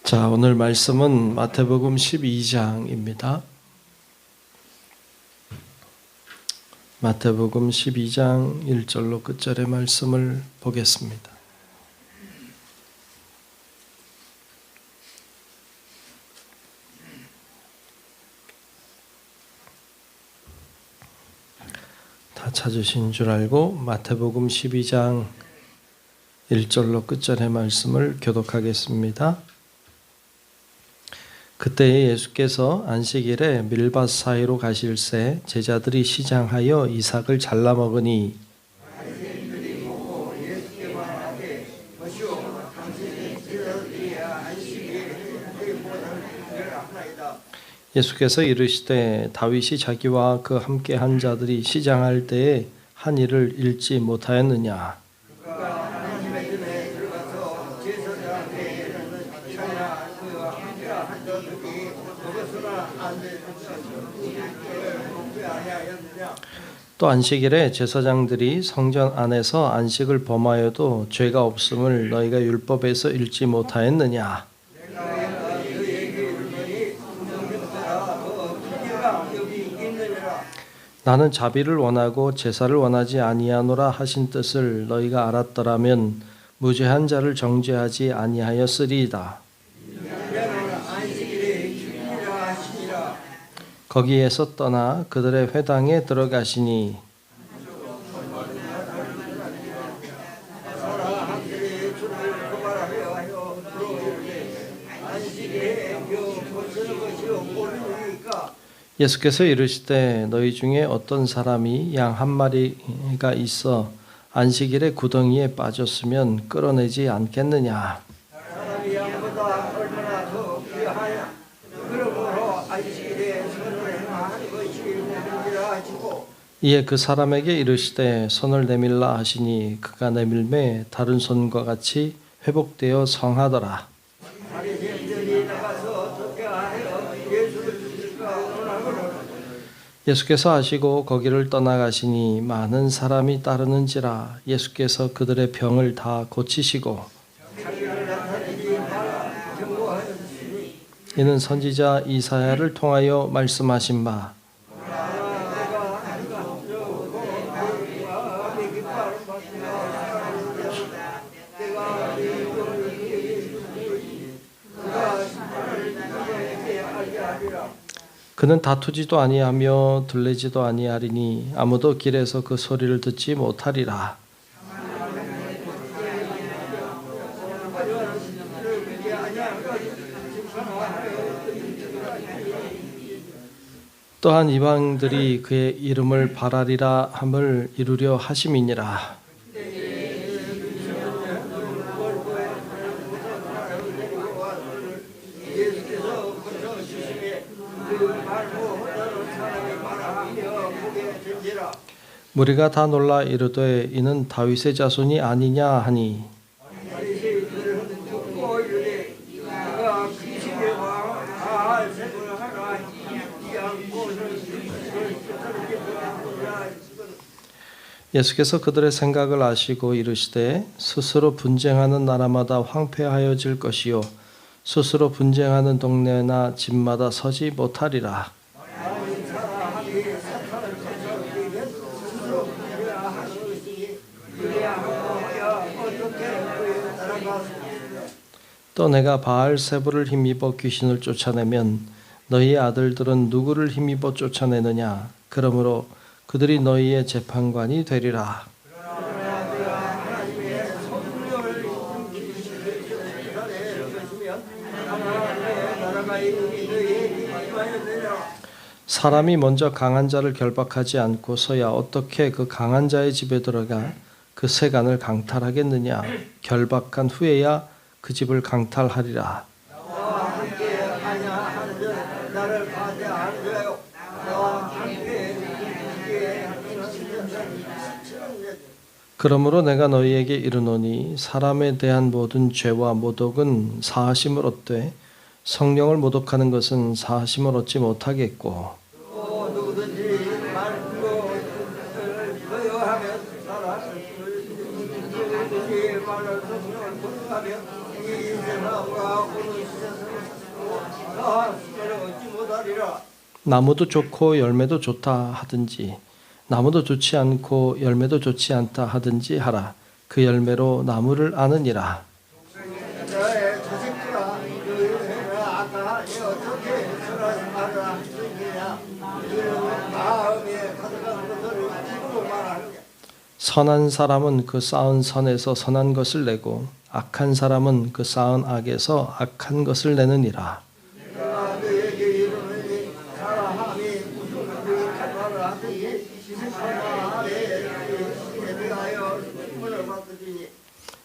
자, 오늘 말씀은 마태복음 12장입니다. 마태복음 12장 1절로 끝절의 말씀을 보겠습니다. 다 찾으신 줄 알고 마태복음 12장 1절로 끝절의 말씀을 교독하겠습니다. 그때 예수께서 안식일에 밀밭 사이로 가실새 제자들이 시장하여 이삭을 잘라 먹으니 예수께서 이르시되 다윗이 자기와 그 함께 한 자들이 시장할 때에 한 일을 읽지 못하였느냐. 또 안식일에 제사장들이 성전 안에서 안식을 범하여도 죄가 없음을 너희가 율법에서 읽지 못하였느냐. 나는 자비를 원하고 제사를 원하지 아니하노라 하신 뜻을 너희가 알았더라면 무죄한 자를 정죄하지 아니하였으리이다. 거기에서 떠나 그들의 회당에 들어가시니 예수께서 이르시되 너희 중에 어떤 사람이 양 한 마리가 있어 안식일에 구덩이에 빠졌으면 끌어내지 않겠느냐. 이에 그 사람에게 이르시되 손을 내밀라 하시니 그가 내밀매 다른 손과 같이 회복되어 성하더라. 예수께서 하시고 거기를 떠나가시니 많은 사람이 따르는지라. 예수께서 그들의 병을 다 고치시고 이는 선지자 이사야를 통하여 말씀하신 바 그는 다투지도 아니하며 들레지도 아니하리니 아무도 길에서 그 소리를 듣지 못하리라. 또한 이방들이 그의 이름을 바라리라 함을 이루려 하심이니라. 무리가 다 놀라 이르되 이는 다윗의 자손이 아니냐 하니 예수께서 그들의 생각을 아시고 이르시되 스스로 분쟁하는 나라마다 황폐하여질 것이요 스스로 분쟁하는 동네나 집마다 서지 못하리라. 또 내가 바알세불을 힘입어 귀신을 쫓아내면 너희의 아들들은 누구를 힘입어 쫓아내느냐. 그러므로 그들이 너희의 재판관이 되리라. 사람이 먼저 강한 자를 결박하지 않고서야 어떻게 그 강한 자의 집에 들어가 그 세간을 강탈하겠느냐. 결박한 후에야 그 집을 강탈하리라. 그러므로 내가 너희에게 이르노니 사람에 대한 모든 죄와 모독은 사하심을 얻되 성령을 모독하는 것은 사하심을 얻지 못하겠고 나무도 좋고 열매도 좋다 하든지 나무도 좋지 않고 열매도 좋지 않다 하든지 하라. 그 열매로 나무를 아느니라. 선한 사람은 그 쌓은 선에서 선한 것을 내고 악한 사람은 그 쌓은 악에서 악한 것을 내느니라.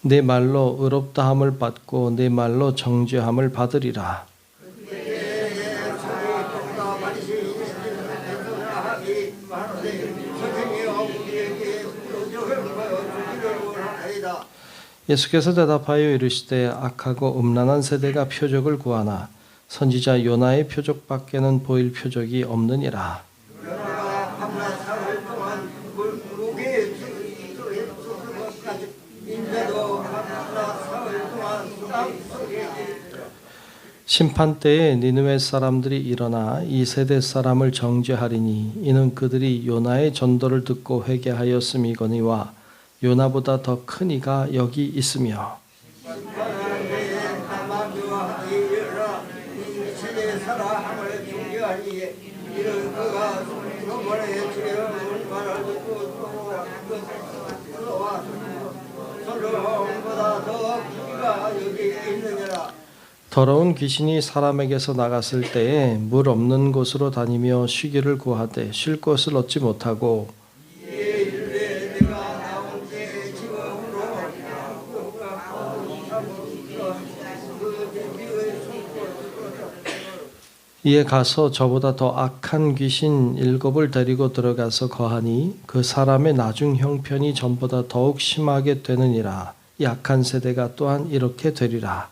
내 말로 의롭다함을 받고 내 말로 정죄함을 받으리라. 예수께서 대답하여 이르시되 악하고 음란한 세대가 표적을 구하나 선지자 요나의 표적밖에는 보일 표적이 없느니라. 심판 때에 니느웨 사람들이 일어나 이 세대 사람을 정죄하리니 이는 그들이 요나의 전도를 듣고 회개하였음이거니와 요나보다 더 큰 이가 여기 있으며 더러운 귀신이 사람에게서 나갔을 때에 물 없는 곳으로 다니며 쉬기를 구하되 쉴 곳을 얻지 못하고 이에 가서 저보다 더 악한 귀신 7을 데리고 들어가서 거하니 그 사람의 나중 형편이 전보다 더욱 심하게 되느니라. 이 악한 세대가 또한 이렇게 되리라.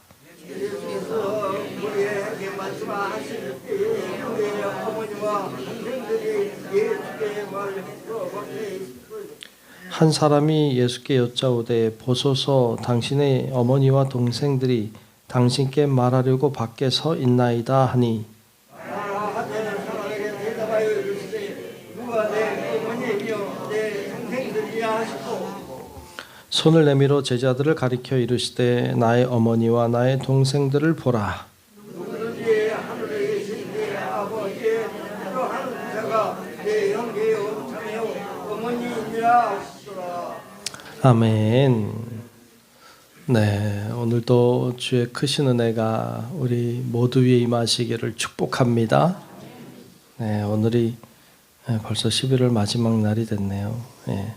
한 사람이 예수께 여짜오되 보소서 당신의 어머니와 동생들이 당신께 말하려고 밖에 서 있나이다 하니 손을 내밀어 제자들을 가리켜 이르시되 나의 어머니와 나의 동생들을 보라. 아멘. 네, 오늘도 주의 크신 은혜가 우리 모두 위에 임하시기를 축복합니다. 네, 오늘이 벌써 11월 마지막 날이 됐네요. 네.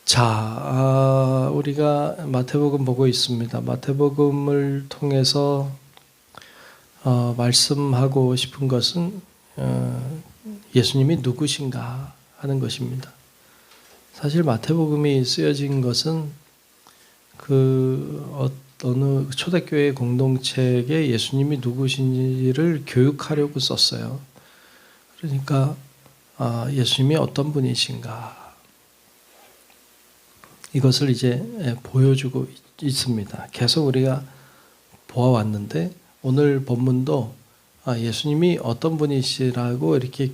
자, 우리가 마태복음 보고 있습니다. 마태복음을 통해서 말씀하고 싶은 것은 예수님이 누구신가 하는 것입니다. 사실 마태복음이 쓰여진 것은 어느 초대교회 공동체에게 예수님이 누구신지를 교육하려고 썼어요. 그러니까 예수님이 어떤 분이신가 이것을 이제 보여주고 있습니다. 계속 우리가 보아왔는데 오늘 본문도 예수님이 어떤 분이시라고 이렇게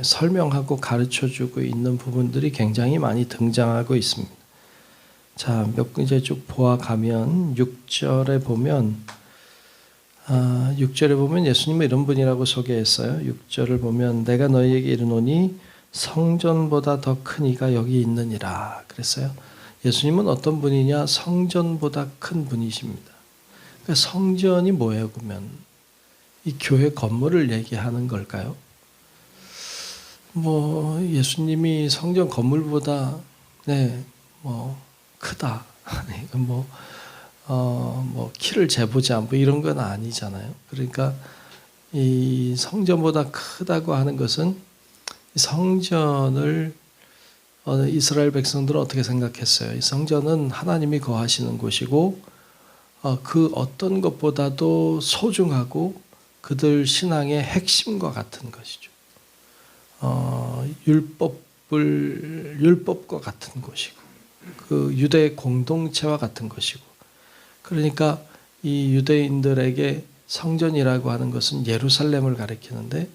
설명하고 가르쳐주고 있는 부분들이 굉장히 많이 등장하고 있습니다. 자, 몇 이제 쭉 보아가면 6절에 보면 6절에 보면 예수님은 이런 분이라고 소개했어요. 6절을 보면 내가 너희에게 이르노니 성전보다 더 큰 이가 여기 있느니라 그랬어요. 예수님은 어떤 분이냐? 성전보다 큰 분이십니다. 그러니까 성전이 뭐예요? 그러면 이 교회 건물을 얘기하는 걸까요? 예수님이 성전 건물보다 크다. 키를 재보자 이런 건 아니잖아요. 그러니까 이 성전보다 크다고 하는 것은 성전을 이스라엘 백성들은 어떻게 생각했어요? 이 성전은 하나님이 거하시는 곳이고 그 어떤 것보다도 소중하고 그들 신앙의 핵심과 같은 것이죠. 율법과 같은 곳이고 그 유대 공동체와 같은 것이고 그러니까 이 유대인들에게 성전이라고 하는 것은 예루살렘을 가리키는데,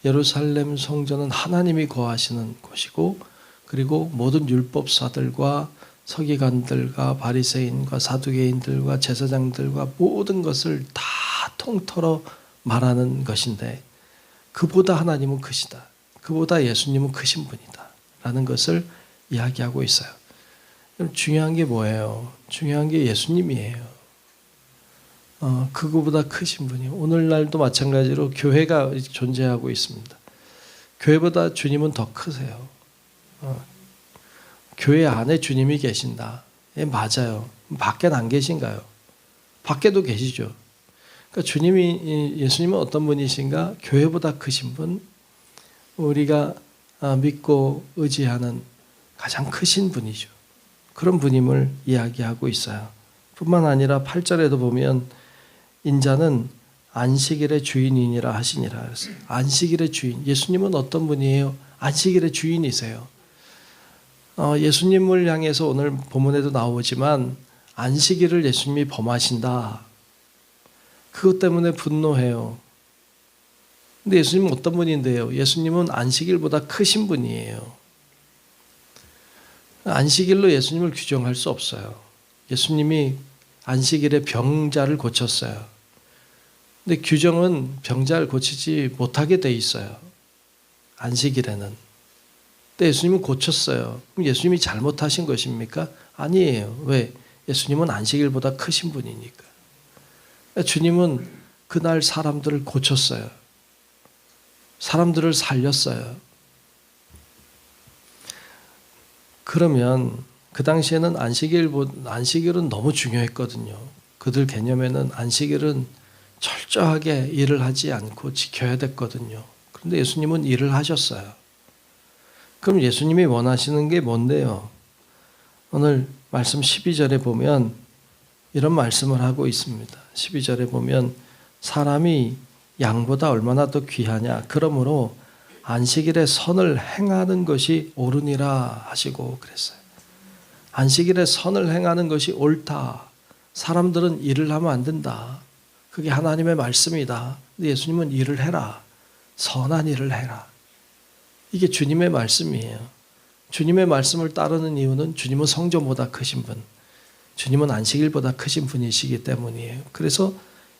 예루살렘 성전은 하나님이 거하시는 곳이고, 그리고 모든 율법사들과 서기관들과 바리새인과 사두개인들과 제사장들과 모든 것을 다 통틀어 말하는 것인데, 그보다 하나님은 크시다, 그보다 예수님은 크신 분이다 라는 것을 이야기하고 있어요. 중요한 게 뭐예요? 중요한 게 예수님이에요. 그거보다 크신 분이. 오늘날도 마찬가지로 교회가 존재하고 있습니다. 교회보다 주님은 더 크세요. 교회 안에 주님이 계신다. 예, 맞아요. 밖에는 안 계신가요? 밖에도 계시죠. 그러니까 예수님은 어떤 분이신가? 교회보다 크신 분, 우리가 믿고 의지하는 가장 크신 분이죠. 그런 분임을 이야기하고 있어요. 뿐만 아니라 8절에도 보면 인자는 안식일의 주인이니라 하시니라 그랬어요. 안식일의 주인. 예수님은 어떤 분이에요? 안식일의 주인이세요. 예수님을 향해서 오늘 본문에도 나오지만 안식일을 예수님이 범하신다. 그것 때문에 분노해요. 근데 예수님은 어떤 분인데요? 예수님은 안식일보다 크신 분이에요. 안식일로 예수님을 규정할 수 없어요. 예수님이 안식일에 병자를 고쳤어요. 근데 규정은 병자를 고치지 못하게 돼 있어요. 안식일에는. 근데 예수님은 고쳤어요. 그럼 예수님이 잘못하신 것입니까? 아니에요. 왜? 예수님은 안식일보다 크신 분이니까. 주님은 그날 사람들을 고쳤어요. 사람들을 살렸어요. 그러면 그 당시에는 안식일은 너무 중요했거든요. 그들 개념에는 안식일은 철저하게 일을 하지 않고 지켜야 됐거든요. 그런데 예수님은 일을 하셨어요. 그럼 예수님이 원하시는 게 뭔데요? 오늘 말씀 12절에 보면 이런 말씀을 하고 있습니다. 12절에 보면 사람이 양보다 얼마나 더 귀하냐. 그러므로 안식일에 선을 행하는 것이 옳으니라 하시고 그랬어요. 안식일에 선을 행하는 것이 옳다. 사람들은 일을 하면 안 된다. 그게 하나님의 말씀이다. 근데 예수님은 일을 해라. 선한 일을 해라. 이게 주님의 말씀이에요. 주님의 말씀을 따르는 이유는 주님은 성전보다 크신 분, 주님은 안식일보다 크신 분이시기 때문이에요. 그래서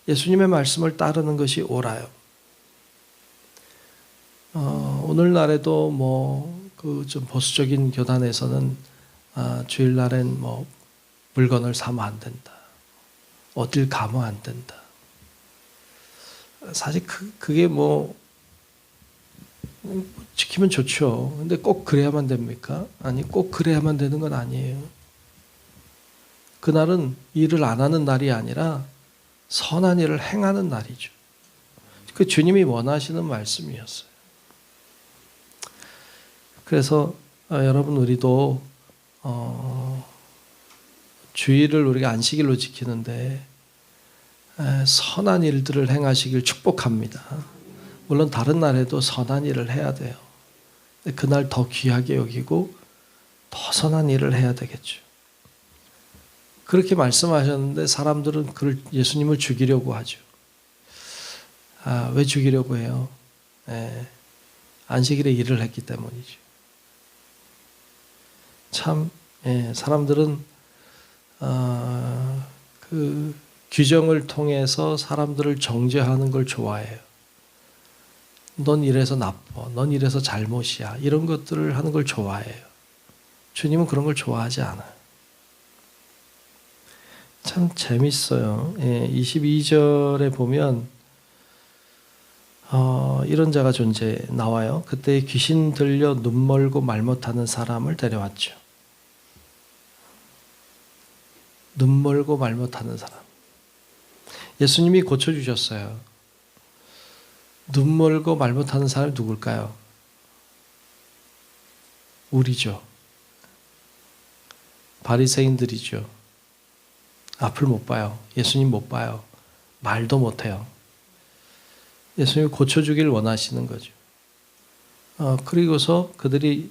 예수님의 말씀을 따르는 것이 옳아요. 오늘날에도 좀 보수적인 교단에서는 주일날엔 물건을 사면 안 된다. 어딜 가면 안 된다. 사실 그게 지키면 좋죠. 근데 꼭 그래야만 됩니까? 아니, 꼭 그래야만 되는 건 아니에요. 그날은 일을 안 하는 날이 아니라 선한 일을 행하는 날이죠. 그 주님이 원하시는 말씀이었어요. 그래서 여러분, 우리도 주일을 우리가 안식일로 지키는데 선한 일들을 행하시길 축복합니다. 물론 다른 날에도 선한 일을 해야 돼요. 그날 더 귀하게 여기고 더 선한 일을 해야 되겠죠. 그렇게 말씀하셨는데 사람들은 예수님을 죽이려고 하죠. 왜 죽이려고 해요? 안식일에 일을 했기 때문이죠. 참 사람들은 그 규정을 통해서 사람들을 정죄하는 걸 좋아해요. 넌 이래서 나빠, 넌 이래서 잘못이야, 이런 것들을 하는 걸 좋아해요. 주님은 그런 걸 좋아하지 않아요. 참 재밌어요. 22절에 보면 이런 자가 나와요. 그때 귀신 들려 눈 멀고 말 못하는 사람을 데려왔죠. 눈 멀고 말 못하는 사람. 예수님이 고쳐주셨어요. 눈 멀고 말 못하는 사람이 누굴까요? 우리죠. 바리새인들이죠. 앞을 못 봐요. 예수님 못 봐요. 말도 못해요. 예수님이 고쳐주길 원하시는 거죠. 그리고서 그들이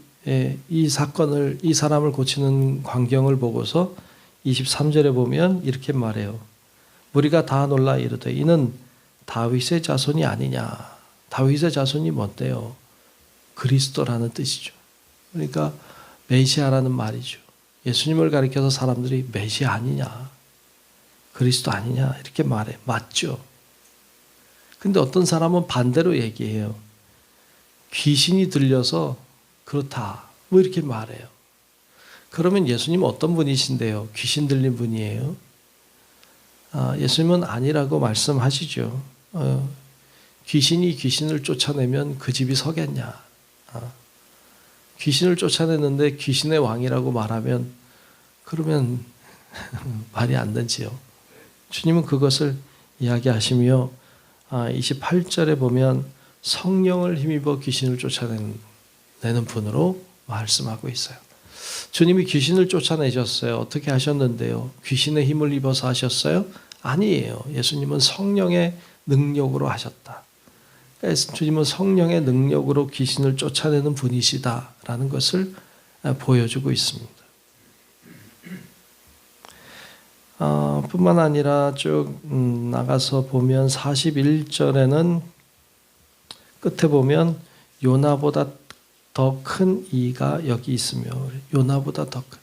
이 사람을 고치는 광경을 보고서 23절에 보면 이렇게 말해요. 무리가 다 놀라 이르되 이는 다윗의 자손이 아니냐. 다윗의 자손이 뭔데요? 그리스도라는 뜻이죠. 그러니까 메시아라는 말이죠. 예수님을 가리켜서 사람들이 메시아 아니냐, 그리스도 아니냐 이렇게 말해. 맞죠. 근데 어떤 사람은 반대로 얘기해요. 귀신이 들려서 그렇다 뭐 이렇게 말해요. 그러면 예수님은 어떤 분이신데요? 귀신 들린 분이에요? 예수님은 아니라고 말씀하시죠. 귀신이 귀신을 쫓아내면 그 집이 서겠냐. 귀신을 쫓아내는데 귀신의 왕이라고 말하면 그러면 말이 안 되지요. 주님은 그것을 이야기하시며 28절에 보면 성령을 힘입어 귀신을 쫓아내는 분으로 말씀하고 있어요. 주님이 귀신을 쫓아내셨어요. 어떻게 하셨는데요? 귀신의 힘을 입어서 하셨어요? 아니에요. 예수님은 성령의 능력으로 하셨다. 주님은 성령의 능력으로 귀신을 쫓아내는 분이시다라는 것을 보여주고 있습니다. 뿐만 아니라 쭉 나가서 보면 41절에는 끝에 보면 요나보다 더 큰 이가 여기 있으며 요나보다 더 큰.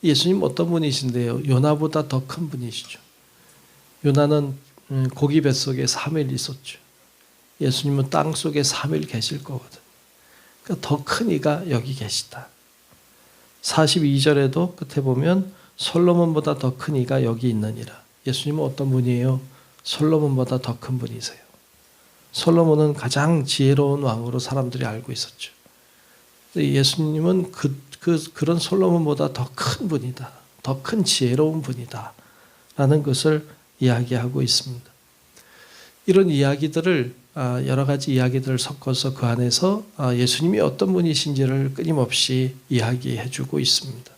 예수님 어떤 분이신데요? 요나보다 더 큰 분이시죠. 요나는 고기 뱃속에 3일 있었죠. 예수님은 땅 속에 3일 계실 거거든. 그러니까 더 큰 이가 여기 계시다. 42절에도 끝에 보면 솔로몬보다 더 큰 이가 여기 있느니라. 예수님은 어떤 분이에요? 솔로몬보다 더 큰 분이세요. 솔로몬은 가장 지혜로운 왕으로 사람들이 알고 있었죠. 예수님은 그런 솔로몬보다 더 큰 분이다. 더 큰 지혜로운 분이다. 라는 것을 이야기하고 있습니다. 이런 이야기들을 여러 가지 이야기들을 섞어서 그 안에서 예수님이 어떤 분이신지를 끊임없이 이야기해 주고 있습니다.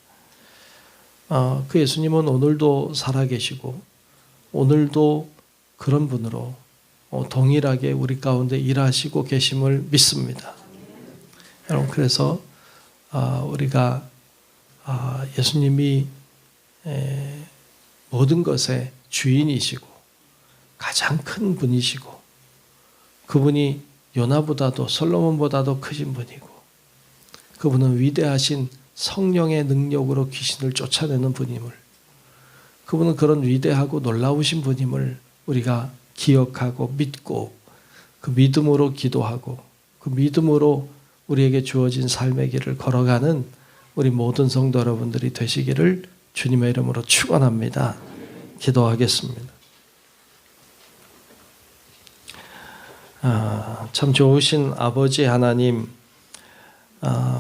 그 예수님은 오늘도 살아계시고 오늘도 그런 분으로 동일하게 우리 가운데 일하시고 계심을 믿습니다. 여러분, 그래서 우리가 예수님이 모든 것의 주인이시고 가장 큰 분이시고 그분이 요나보다도 솔로몬보다도 크신 분이고 그분은 위대하신 성령의 능력으로 귀신을 쫓아내는 분임을, 그분은 그런 위대하고 놀라우신 분임을 우리가 기억하고 믿고 그 믿음으로 기도하고 그 믿음으로 우리에게 주어진 삶의 길을 걸어가는 우리 모든 성도 여러분들이 되시기를 주님의 이름으로 축원합니다. 기도하겠습니다. 참 좋으신 아버지 하나님,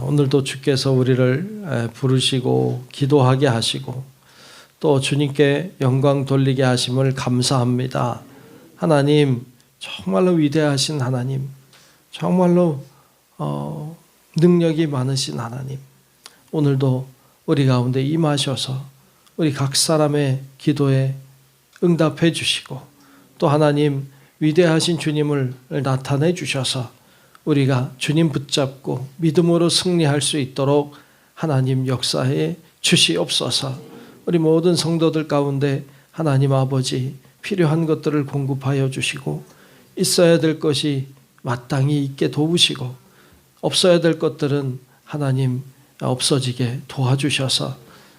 오늘도 주께서 우리를 부르시고 기도하게 하시고 또 주님께 영광 돌리게 하심을 감사합니다. 하나님, 정말로 위대하신 하나님, 정말로 능력이 많으신 하나님, 오늘도 우리 가운데 임하셔서 우리 각 사람의 기도에 응답해 주시고 또 하나님 위대하신 주님을 나타내 주셔서 우리가 주님 붙잡고 믿음으로 승리할 수 있도록 하나님 역사해 주시옵소서. 우리 모든 성도들 가운데 하나님 아버지 필요한 것들을 공급하여 주시고 있어야 될 것이 마땅히 있게 도우시고 없어야 될 것들은 하나님 없어지게 도와주셔서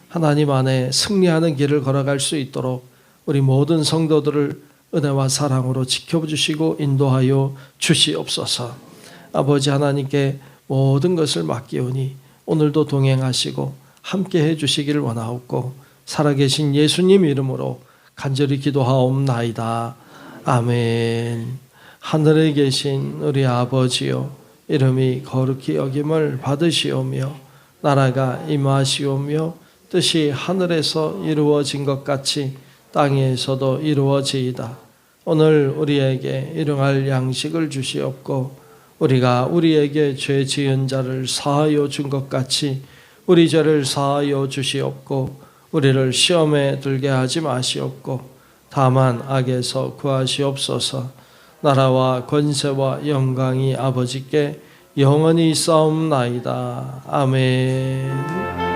하나님 안에 승리하는 길을 걸어갈 수 있도록 우리 모든 성도들을 은혜와 사랑으로 지켜주시고 인도하여 주시옵소서. 아버지 하나님께 모든 것을 맡기오니 오늘도 동행하시고 함께해 주시기를 원하옵고 살아계신 예수님 이름으로 간절히 기도하옵나이다. 아멘. 하늘에 계신 우리 아버지요, 이름이 거룩히 여김을 받으시오며 나라가 임하시오며 뜻이 하늘에서 이루어진 것 같이 땅에서도 이루어지이다. 오늘 우리에게 일용할 양식을 주시옵고 우리가 우리에게 죄 지은 자를 사하여 준 것 같이 우리 죄를 사하여 주시옵고 우리를 시험에 들게 하지 마시옵고 다만 악에서 구하시옵소서. 나라와 권세와 영광이 아버지께 영원히 있사옵나이다. 아멘.